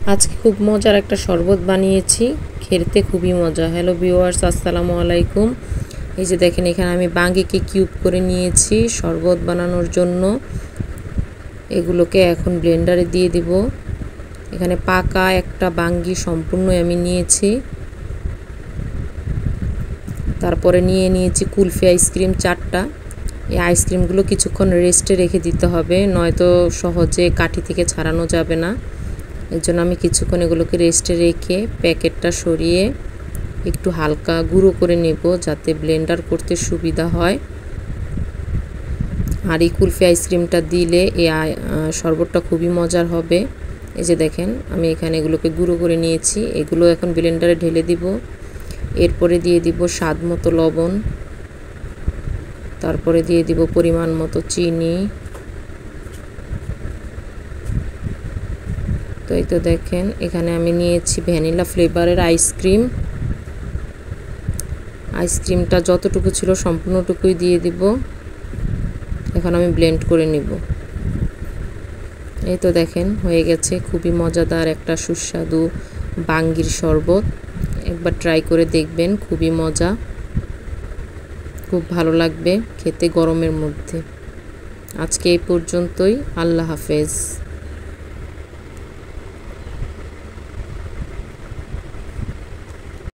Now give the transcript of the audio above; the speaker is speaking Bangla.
আজকে খুব মজার একটা শরবত বানিয়েছি, খেতে খুবই মজা। হ্যালো ভিউয়ার্স, আসসালামু আলাইকুম। এই যে দেখেন, এখানে আমি বাঙ্গিকে কিউব করে নিয়েছি শরবত বানানোর জন্য। এগুলোকে এখন ব্লেন্ডারে দিয়ে দিব। এখানে পাকা একটা বাঙ্গি সম্পূর্ণই আমি নিয়েছি। তারপরে নিয়ে নিয়েছি কুলফি আইসক্রিম 4টা। এই আইসক্রিমগুলো কিছুক্ষণ রেস্টে রেখে দিতে হবে, নয়তো সহজে কাঠি থেকে ছাড়ানো যাবে না। এর জন্য আমি কিছুক্ষণ এগুলোকে রেস্টে রেখে প্যাকেটটা সরিয়ে একটু হালকা গুঁড়ো করে নেব, যাতে ব্লেন্ডার করতে সুবিধা হয়। আর এই কুলফি আইসক্রিমটা দিলে এই শরবতটা খুবই মজার হবে। এই যে দেখেন, আমি এখানে এগুলোকে গুঁড়ো করে নিয়েছি। এগুলো এখন ব্লেন্ডারে ঢেলে দিব। এরপরে দিয়ে দিব স্বাদ মতো লবণ, তারপরে দিয়ে দিব পরিমাণ মতো চিনি। তো এই তো দেখেন, এখানে আমি নিয়েছি ভ্যানিলা ফ্লেভারের আইসক্রিম। আইসক্রিমটা যতটুকু ছিল সম্পূর্ণটুকুই দিয়ে দিব। এখন আমি ব্লেন্ড করে নিব। এই তো দেখেন, হয়ে গেছে খুবই মজাদার একটা সুস্বাদু বাঙ্গির শরবত। একবার ট্রাই করে দেখবেন, খুবই মজা, খুব ভালো লাগবে খেতে গরমের মধ্যে। আজকে এই পর্যন্তই। আল্লাহ হাফেজ।